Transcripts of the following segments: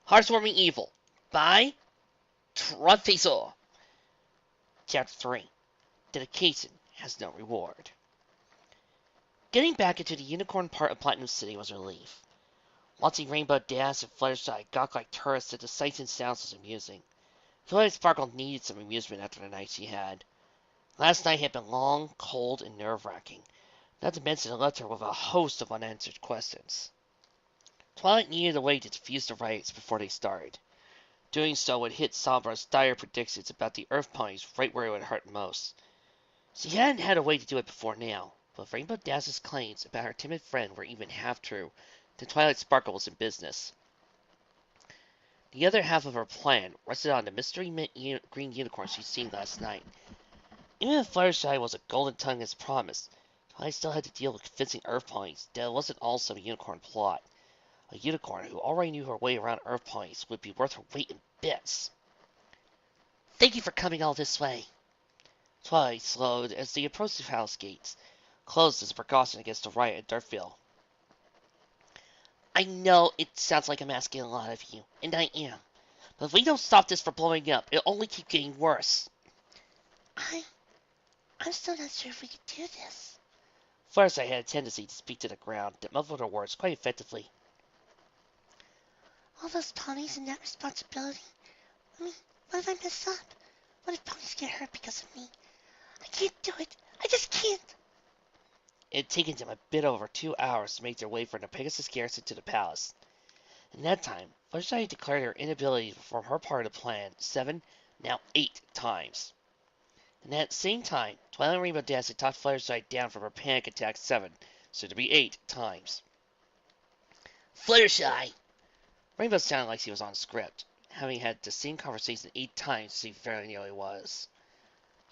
Heartwarming Evil by tortfeasor. Chapter 3. Dedication has no reward. Getting back into the unicorn part of Platinum City was a relief. Watching Rainbow Dash and Fluttershy gawk like tourists at the sights and sounds was amusing. Twilight Sparkle needed some amusement after the night she had. Last night had been long, cold, and nerve-wracking, not to mention it left her with a host of unanswered questions. Twilight needed a way to defuse the riots before they started. Doing so would hit Sombra's dire predictions about the Earth ponies right where it would hurt most. She hadn't had a way to do it before now, but if Rainbow Dash's claims about her timid friend were even half true, then Twilight Sparkle was in business. The other half of her plan rested on the mystery mint green unicorn she'd seen last night. Even if Fluttershy was a golden tongue as promised, Twilight still had to deal with convincing Earth ponies that it wasn't all some unicorn plot. A unicorn who already knew her way around Earth ponies would be worth her weight in bits. Thank you for coming all this way. Twilight slowed as they approached the palace gates, closed as a precaution against the riot at Dirtville. I know it sounds like I'm asking a lot of you, and I am. But if we don't stop this from blowing up, it'll only keep getting worse. I'm still not sure if we can do this. First, I had a tendency to speak to the ground that muffled her words quite effectively. All those ponies and that responsibility. I mean, what if I mess up? What if ponies get hurt because of me? I can't do it. I just can't. It had taken them a bit over 2 hours to make their way from the Pegasus garrison to the palace. In that time, Fluttershy had declared her inability to perform her part of the plan 7, now 8 times. And at the same time, Twilight and Rainbow Dash had talked Fluttershy down from her panic attack 7, so to be 8 times. Fluttershy! Rainbow sounded like she was on script, having had the same conversation 8 times as she very nearly was.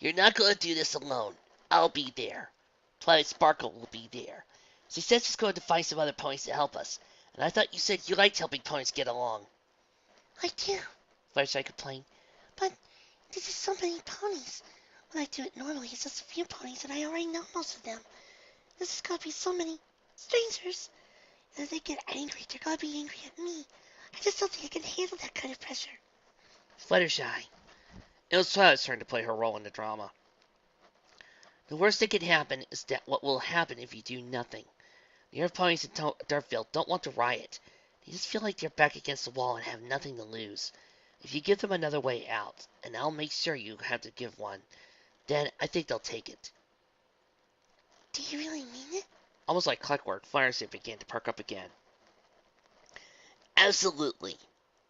You're not going to do this alone. I'll be there. Twilight Sparkle will be there. She said she's going to find some other ponies to help us, and I thought you said you liked helping ponies get along. I do, Fluttershy complained, but this is so many ponies. When I do it normally, it's just a few ponies, and I already know most of them. This is going to be so many strangers. And if they get angry, they're going to be angry at me. I just don't think I can handle that kind of pressure. Fluttershy. It was Twilight's turn to play her role in the drama. The worst that can happen is that what will happen if you do nothing. The Earth ponies in Dirtville don't want to riot. They just feel like they're back against the wall and have nothing to lose. If you give them another way out, and I'll make sure you have to give one, then I think they'll take it. Do you really mean it? Almost like clockwork, Fluttershy began to perk up again. Absolutely.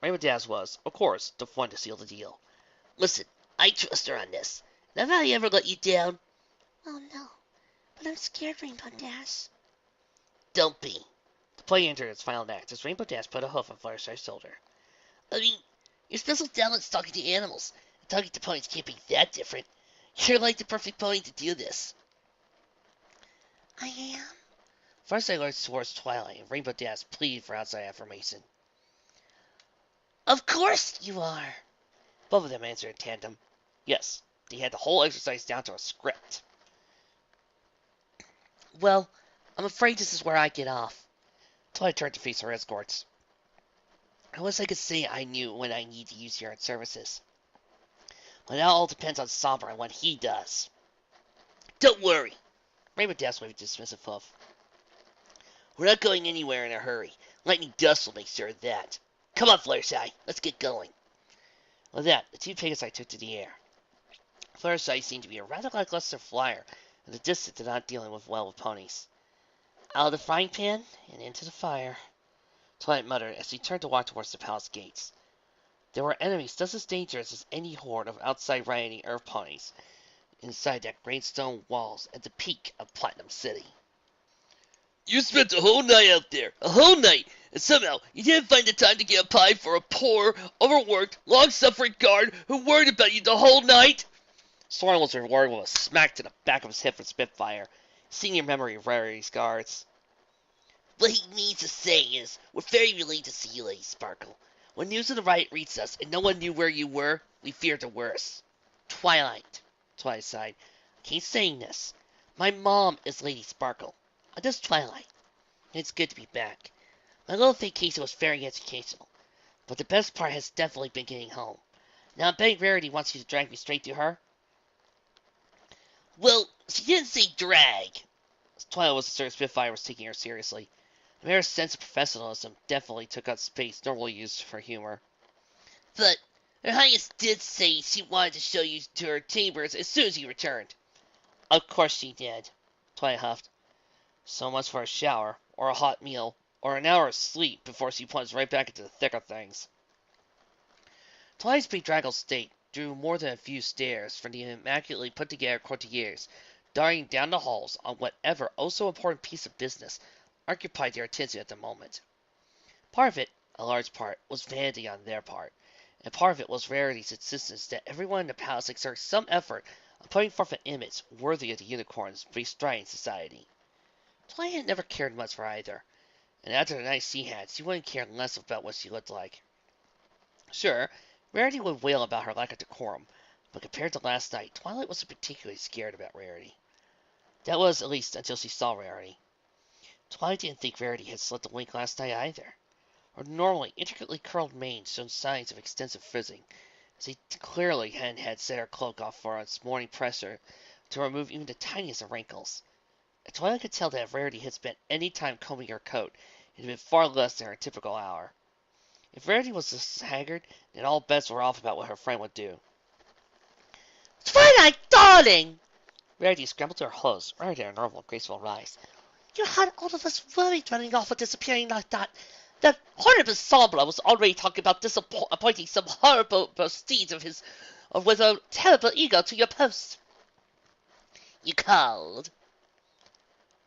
Rainbow Dash was, of course, the one to seal the deal. Listen, I trust her on this. Have I ever let you down? Oh no, but I'm scared, Rainbow Dash. Don't be. The play entered its final act as Rainbow Dash put a hoof on Fluttershy's shoulder. I mean, your special talent's talking to animals, and talking to ponies can't be that different. You're like the perfect pony to do this. I am? Fluttershy lurched towards Twilight, and Rainbow Dash pleaded for outside affirmation. Of course you are. Both of them answered in tandem. Yes, they had the whole exercise down to a script. Well, I'm afraid this is where I get off. Twilight turned to face her escorts. I wish I could say I knew when I need to use your services. But that all depends on Sombra and what he does. Don't worry. Rainbow Dash waved a dismissive hoof. We're not going anywhere in a hurry. Lightning Dust will make sure of that. Come on, Fluttershy, let's get going. With that, the two Pegasi took to the air. Fluttershy seemed to be a rather lackluster flyer, and the distance and not dealing well with ponies. Out of the frying pan and into the fire, Twilight muttered as she turned to walk towards the palace gates. There were enemies just as dangerous as any horde of outside rioting Earth ponies inside that great stone walls at the peak of Platinum City. You spent a whole night out there, a whole night, and somehow you didn't find the time to get a pie for a poor, overworked, long-suffering guard who worried about you the whole night? Soren was rewarded with a smack to the back of his head from Spitfire, senior memory of Rarity's guards. What he means to say is, we're very relieved to see you, Lady Sparkle. When news of the riot reached us and no one knew where you were, we feared the worst. Twilight sighed. I keep saying this. My mom is Lady Sparkle. I'm just Twilight. And it's good to be back. My little vacation was very educational. But the best part has definitely been getting home. Now I'm betting Rarity wants you to drag me straight to her. Well, she didn't say drag. Twilight was certain Spitfire was taking her seriously. The mayor's sense of professionalism definitely took up space normally used for humor. But Her Highness did say she wanted to show you to her chambers as soon as you returned. Of course she did, Twilight huffed. So much for a shower, or a hot meal, or an hour of sleep before she plunged right back into the thick of things. Twilight's bedraggled state drew more than a few stares from the immaculately put-together courtiers darting down the halls on whatever oh-so-important piece of business occupied their attention at the moment. Part of it, a large part, was vanity on their part, and part of it was Rarity's insistence that everyone in the palace exert some effort on putting forth an image worthy of the unicorns bestriding society. Twilight had never cared much for either, and after the night she had, she wouldn't care less about what she looked like. Sure, Rarity would wail about her lack of decorum, but compared to last night, Twilight wasn't particularly scared about Rarity. That was, at least, until she saw Rarity. Twilight didn't think Rarity had slept a wink last night either. Her normally intricately curled mane showed signs of extensive frizzing, as she clearly hadn't set her cloak off for its morning pressure to remove even the tiniest of wrinkles. And Twilight could tell that if Rarity had spent any time combing her coat, it had been far less than her typical hour. If Rarity was this haggard, then all bets were off about what her friend would do. Twilight, darling! Rarity scrambled to her clothes, right at her normal, graceful rise. You had all of us worried running off and disappearing like that. That horrible Sombra was already talking about appointing some horrible prestige of his with a terrible ego to your post. You called.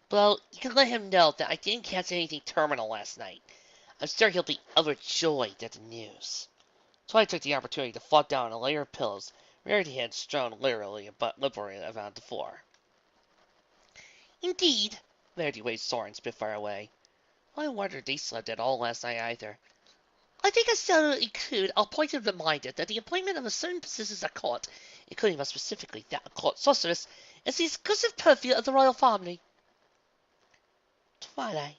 Well, you can let him know that I didn't catch anything terminal last night. I'm sure he'll be overjoyed at the news. Twilight took the opportunity to flop down a layer of pillows Rarity had strewn literally but liberally around the floor. Indeed, Rarity waved Sora and Spitfire away. I wondered they slept at all last night either. I think I shall include a pointed reminder that the appointment of a certain positions at court, including more specifically that of court sorceress, is the exclusive purview of the royal family. Twilight.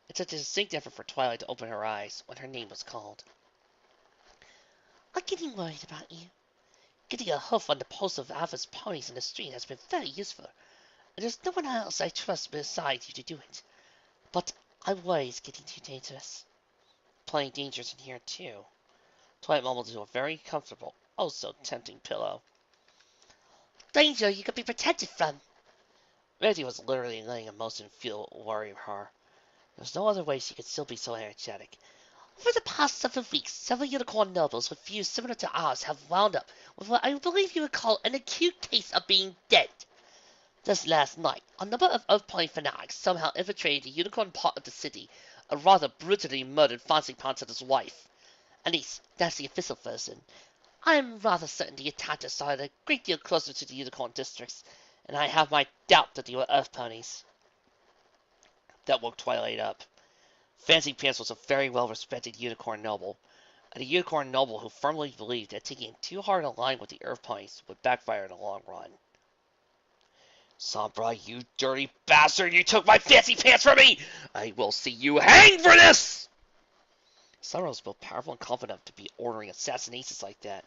It took a distinct effort for Twilight to open her eyes when her name was called. I'm getting worried about you. Getting a hoof on the pulse of Alpha's ponies in the street has been very useful, and there's no one else I trust besides you to do it. But I worry it's getting too dangerous. Plenty dangers in here, too. Twilight mumbled into a very comfortable, oh so tempting pillow. Danger you could be protected from. Rarity was literally letting emotion fuel worry of her. There was no other way she could still be so energetic. Over the past several weeks, several unicorn nobles with views similar to ours have wound up with what I believe you would call an acute case of being dead. Just last night, a number of Earth-Pony fanatics somehow infiltrated the unicorn part of the city and rather brutally murdered Fancy Pants and his wife. At least, that's the official version. I am rather certain the attackers started a great deal closer to the unicorn districts, and I have my doubt that they were Earth Ponies. That woke Twilight up. Fancy Pants was a very well-respected unicorn noble, and a unicorn noble who firmly believed that taking too hard a line with the Earth Ponies would backfire in the long run. Sombra, you dirty bastard! You took my Fancy Pants from me! I will see you hanged for this! Sombra was both powerful and confident to be ordering assassinations like that.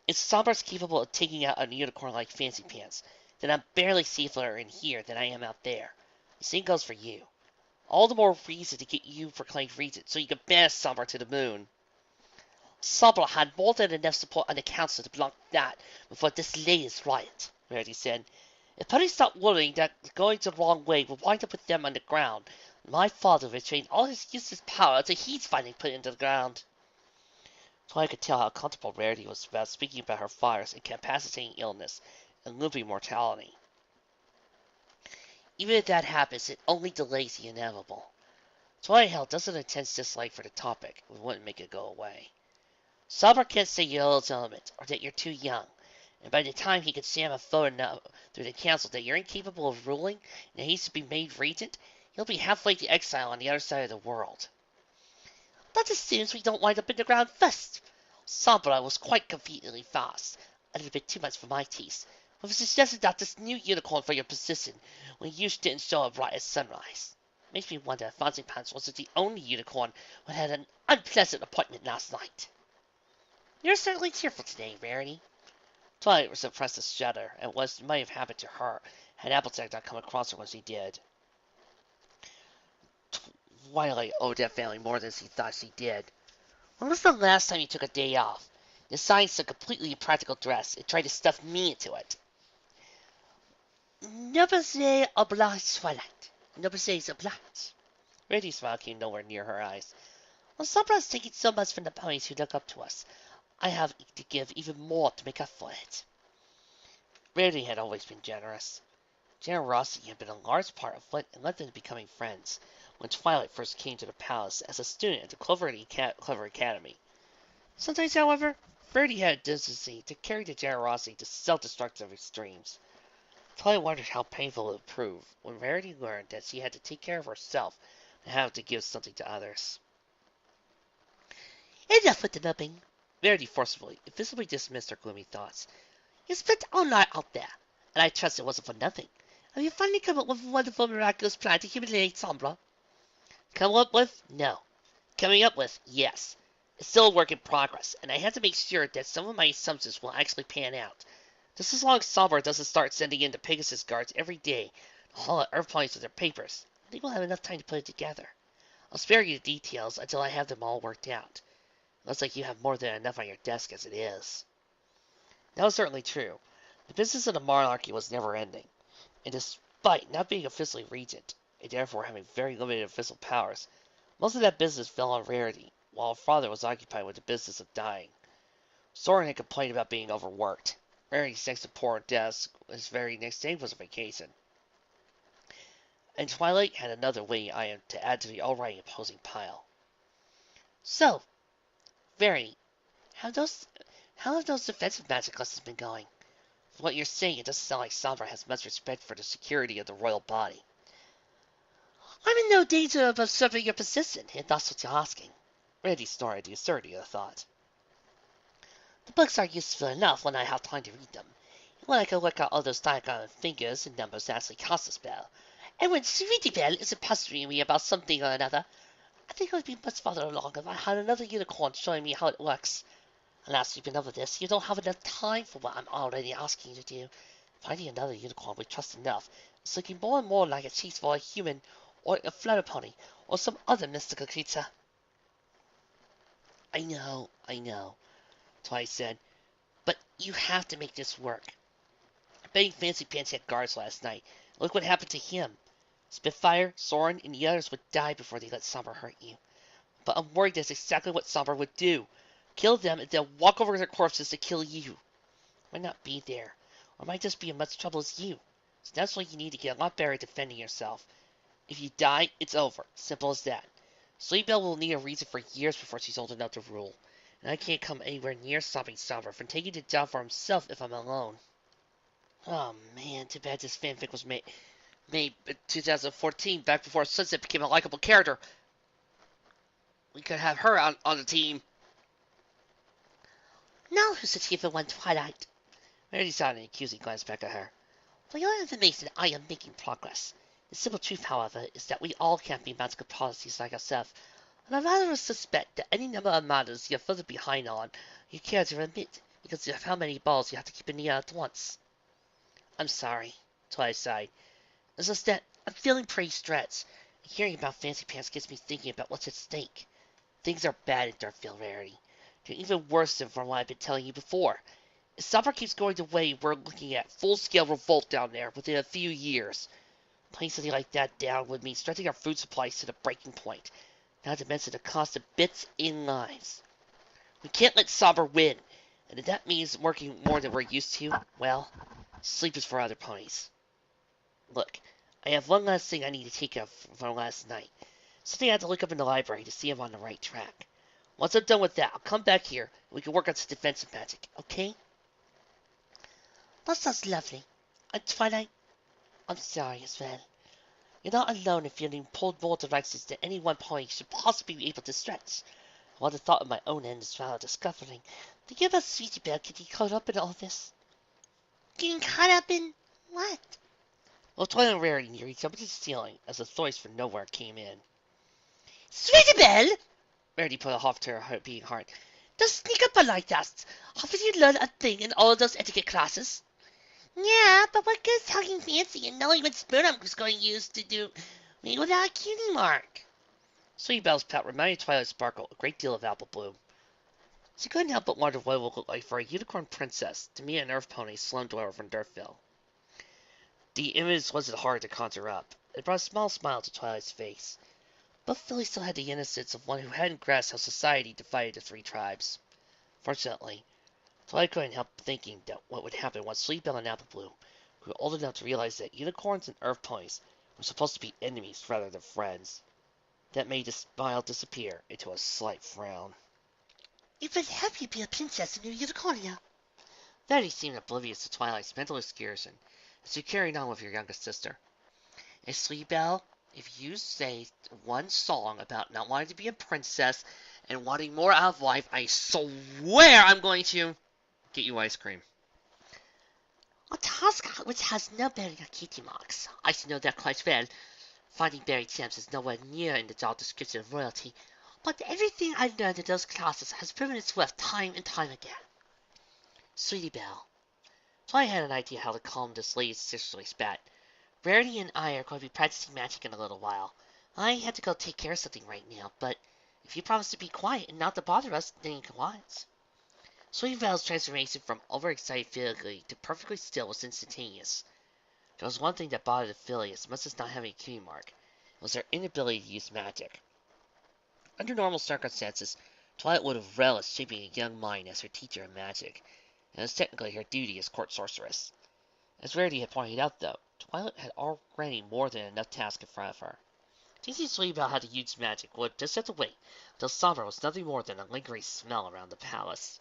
If Sombra's capable of taking out a unicorn like Fancy Pants, then I'm barely safer in here than I am out there. The same goes for you. All the more reason to get you proclaimed regent, so you can banish Sombra to the moon. Sombra had more than enough support on the council to block that before this latest riot, Rarity said. If ponies stop worrying that going the wrong way will wind up with them on the ground, my father retrained all his useless power until he's finally put into the ground. Twilight could tell how comfortable Rarity was about speaking about her father's incapacitating illness and looping mortality. Even if that happens, it only delays the inevitable. Twilight held doesn't intense dislike for the topic, it wouldn't make it go away. Sombra can't say you're illegitimate, or that you're too young, and by the time he could jam a vote enough through the council that you're incapable of ruling, and that he's to be made regent, he'll be halfway to exile on the other side of the world. That assumes we don't wind up in the ground first. Sombra was quite conveniently fast, a little bit too much for my taste, when he suggested that this new unicorn for your position when you didn't show up right at sunrise. Makes me wonder if Fonzie Pants wasn't the only unicorn who had an unpleasant appointment last night. You're certainly cheerful today, Rarity. Twilight suppressed a shudder, and what might have happened to her had Applejack not come across her when she did. Twilight owed that family more than she thought she did. When was the last time you took a day off? You assigned some completely impractical dress and tried to stuff me into it. Ne pas oblige, Twilight. Ne pas oblige. Rarity's smile came nowhere near her eyes. Well, Sabra is taking so much from the ponies who look up to us. I have to give even more to make up for it. Rarity had always been generous. Generosity had been a large part of what led them to becoming friends when Twilight first came to the palace as a student at the Clover Academy. Sometimes, however, Rarity had a tendency to carry the generosity to self-destructive extremes. Twilight wondered how painful it would prove when Rarity learned that she had to take care of herself and have to give something to others. Enough with the nubbing. Rarity forcibly and visibly dismissed her gloomy thoughts. You spent all night out there, and I trust it wasn't for nothing. Have you finally come up with a wonderful, miraculous plan to humiliate Sombra? Come up with? No. Coming up with? Yes. It's still a work in progress, and I have to make sure that some of my assumptions will actually pan out. Just as long as Sombra doesn't start sending in the Pegasus guards every day to haul out Earth Planes with their papers, I think we'll have enough time to put it together. I'll spare you the details until I have them all worked out. Looks like you have more than enough on your desk as it is. That was certainly true. The business of the monarchy was never ending, and despite not being officially regent, and therefore having very limited official powers, most of that business fell on Rarity, while her father was occupied with the business of dying. Soren had complained about being overworked. Rarity's next to poor desk, his very next day was a vacation. And Twilight had another waiting item to add to the already imposing pile. So, Rarity, how have those defensive magic lessons been going? From what you're saying, it doesn't sound like Sombra has much respect for the security of the royal body. I'm in no danger of usurping your position, if that's what you're asking. Rarity snorted at the absurdity of the thought. The books are useful enough when I have time to read them, and when I can work out all those diagram figures and numbers that actually cast a spell. And when Sweetie Belle is pestering me about something or another, I think I would be much farther along if I had another unicorn showing me how it works. Alas, you've been over this, you don't have enough time for what I'm already asking you to do. Finding another unicorn we trust enough is looking more and more like a chase for a human, or a flutter pony, or some other mystical creature. I know, Twilight said, but you have to make this work. Betting Fancy Pants had guards last night. Look what happened to him. Spitfire, Soren, and the others would die before they let Sombra hurt you. But I'm worried that's exactly what Sombra would do. Kill them and then walk over their corpses to kill you. Might not be there, or might just be in much trouble as you. So that's why you need to get a lot better at defending yourself. If you die, it's over. Simple as that. Sleepbell will need a reason for years before she's old enough to rule, and I can't come anywhere near stopping Sombra from taking the job for himself if I'm alone. Oh man, too bad this fanfic was made in 2014, back before Sunset became a likable character. We could have her on the team. Now who's the chief of one, Twilight? Rarity saw an accusing glance back at her. For your information, I am making progress. The simple truth, however, is that we all can't be magical policies like ourselves, and I rather suspect that any number of matters you're further behind on you care to admit, because of how many balls you have to keep in the air at once. I'm sorry, Twilight sighed. It's just that I'm feeling pretty stressed, and hearing about Fancy Pants gets me thinking about what's at stake. Things are bad in Darkfield, Rarity. They're even worse than from what I've been telling you before. If Sombra keeps going the way we're looking at, full-scale revolt down there within a few years. Putting something like that down would mean stretching our food supplies to the breaking point, not to mention the cost of bits in lives. We can't let Sombra win, and if that means working more than we're used to, well, sleep is for other ponies. Look, I have one last thing I need to take care of from last night. Something I had to look up in the library to see if I'm on the right track. Once I'm done with that, I'll come back here, and we can work on some defensive magic, okay? That sounds lovely. And Twilight, I'm sorry as well. You're not alone in feeling pulled more directions than any one pony should possibly be able to stretch. I want the thought of my own end as well, discovering that you about Sweetie Belle getting caught up in all this. Getting caught up in what? While Twilight and Rarity nearly jumped to the ceiling as a voice from nowhere came in. Sweetie Belle! Rarity put a half to her beating heart. Don't sneak up like that. Haven't you learned a thing in all of those etiquette classes? Yeah, but what good is talking fancy and knowing what spoon I'm going to use to do me without a cutie mark? Sweetie Belle's pout reminded Twilight Sparkle a great deal of Apple Bloom. She couldn't help but wonder what it would look like for a unicorn princess to meet an earth pony slum dweller from Dirtville. The image wasn't hard to conjure up. It brought a small smile to Twilight's face. But Philly still had the innocence of one who hadn't grasped how society divided the three tribes. Fortunately, Twilight couldn't help thinking that what would happen once Sweet Belle and Apple Bloom grew old enough to realize that unicorns and earth ponies were supposed to be enemies rather than friends. That made the smile disappear into a slight frown. It would help you be a princess in your unicornia. Betty seemed oblivious to Twilight's mental excursion as she carried on with your youngest sister. And Sweet Belle, if you say one song about not wanting to be a princess and wanting more out of life, I swear I'm going to get you ice cream. A task which has no bearing on cutie marks. I should know that quite well. Finding buried gems is nowhere near in the job description of royalty, but everything I've learned in those classes has proven its worth time and time again. Sweetie Belle. Twilight had an idea how to calm this lady's sisterly spat. Rarity and I are going to be practicing magic in a little while. I have to go take care of something right now, but if you promise to be quiet and not to bother us, then you can watch. Sweetie Belle's transformation from overexcited Philly to perfectly still was instantaneous. There was one thing that bothered Philly as much as not having a cutie mark. It was her inability to use magic. Under normal circumstances, Twilight would have relished shaping a young mind as her teacher in magic, and it was technically her duty as court sorceress. As Rarity had pointed out, though, Twilight had already more than enough tasks in front of her. Teaching Sweetie Belle how to use magic would just have to wait until summer was nothing more than a lingering smell around the palace.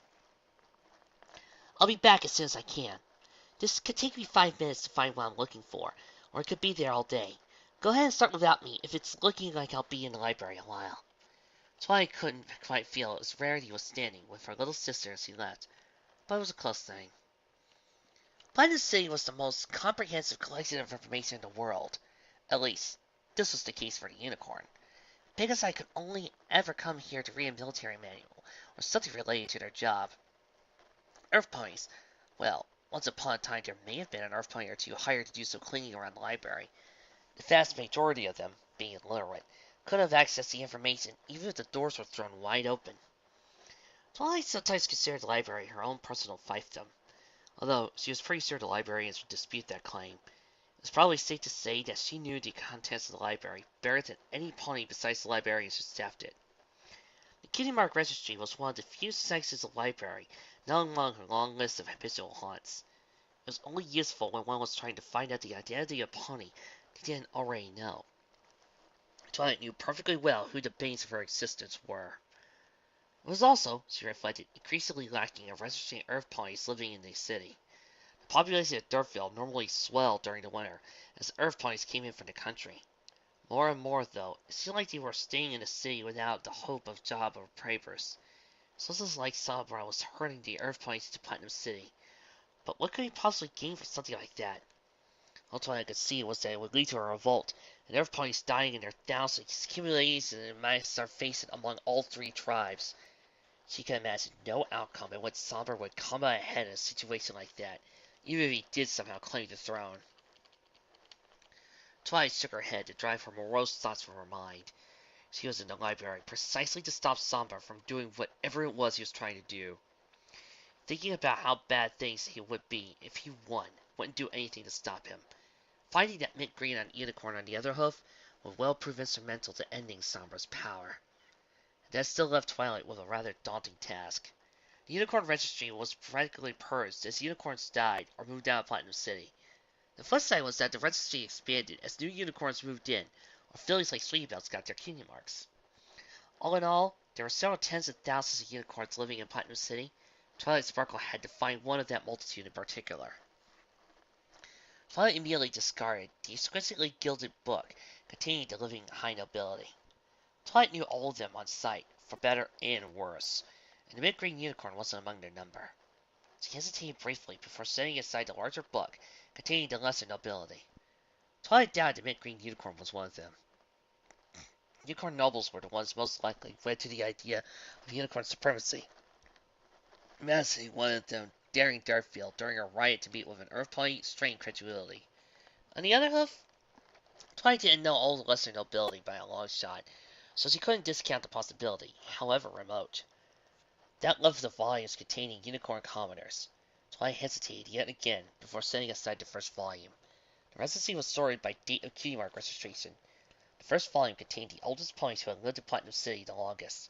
I'll be back as soon as I can. This could take me 5 minutes to find what I'm looking for, or it could be there all day. Go ahead and start without me if it's looking like I'll be in the library a while. Twilight couldn't quite feel as Rarity was standing with her little sister as he left, but it was a close thing. Platinum City was the most comprehensive collection of information in the world. At least, this was the case for the unicorn. Because I could only ever come here to read a military manual, or something related to their job. Earth ponies. Well, once upon a time there may have been an earth pony or two hired to do some cleaning around the library. The vast majority of them, being illiterate, couldn't have accessed the information even if the doors were thrown wide open. Twilight sometimes considered the library her own personal fiefdom. Although she was pretty sure the librarians would dispute that claim. It's probably safe to say that she knew the contents of the library better than any pony besides the librarians who staffed it. The Kitty Mark Registry was one of the few sections of the library not among her long list of habitual haunts. It was only useful when one was trying to find out the identity of a pony they didn't already know. Twilight knew perfectly well who the banes of her existence were. It was also, she reflected, increasingly lacking in registering earth ponies living in the city. The population of Dirtville normally swelled during the winter as earth ponies came in from the country. More and more, though, it seemed like they were staying in the city without the hope of job or papers. So it was like Sombra was herding the earth ponies to Platinum City. But what could he possibly gain from something like that? All Twilight could see was that it would lead to a revolt, and earth ponies dying in their thousands, accumulating and mass are facing among all three tribes. She could imagine no outcome in which Sombra would come out ahead in a situation like that, even if he did somehow claim the throne. Twilight shook her head to drive her morose thoughts from her mind. She was in the library precisely to stop Sombra from doing whatever it was he was trying to do. Thinking about how bad things he would be if he won wouldn't do anything to stop him. Finding that mint green on Unicorn on the other hoof would well prove instrumental to ending Sombra's power. That still left Twilight with a rather daunting task. The Unicorn Registry was practically purged as unicorns died or moved out of Platinum City. The flip side was that the registry expanded as new unicorns moved in, or fillies like Sweetie Bells got their cutie marks. All in all, there were several tens of thousands of unicorns living in Platinum City. Twilight Sparkle had to find one of that multitude in particular. Twilight immediately discarded the exquisitely gilded book containing the living high nobility. Twilight knew all of them on sight, for better and worse, and the mint-green unicorn wasn't among their number. She hesitated briefly before setting aside the larger book containing the lesser nobility. Twilight doubted the mint green unicorn was one of them. Unicorn nobles were the ones most likely wed to the idea of unicorn supremacy. Madison, one of them, daring Darkfield during a riot to meet with an earth pony, strained credulity. On the other hand, Twilight didn't know all the lesser nobility by a long shot, so she couldn't discount the possibility, however remote. That left the volumes containing unicorn commoners. Twilight hesitated yet again before setting aside the first volume. The residency was sorted by date of cutie mark registration. The first volume contained the oldest ponies who had lived in Platinum City the longest.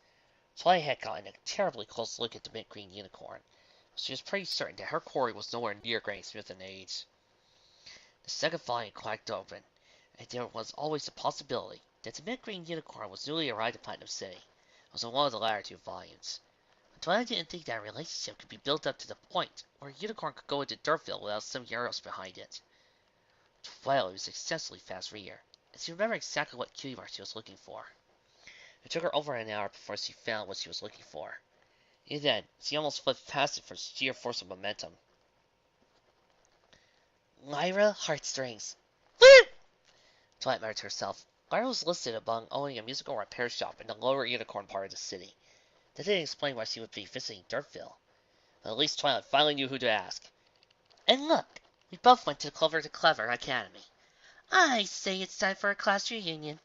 Twilight had gotten a terribly close look at the mint green unicorn, but she was pretty certain that her quarry was nowhere near granny Smith in age. The second volume cracked open, and there was always the possibility that the mint green unicorn was newly arrived in Platinum City. It was in one of the latter two volumes. But Twilight didn't think that a relationship could be built up to the point where a unicorn could go into Dirtville without some heroes behind it. Twilight was an exceptionally fast reader, and she remembered exactly what cutie mark she was looking for. It took her over an hour before she found what she was looking for. Even then, she almost flipped past it for sheer force of momentum. Lyra Heartstrings. Woo! Twilight muttered to herself. Lyra was listed among owning a musical repair shop in the lower unicorn part of the city. That didn't explain why she would be visiting Dirtville. But at least Twilight finally knew who to ask. And look, we both went to the Clever Academy. I say it's time for a class reunion.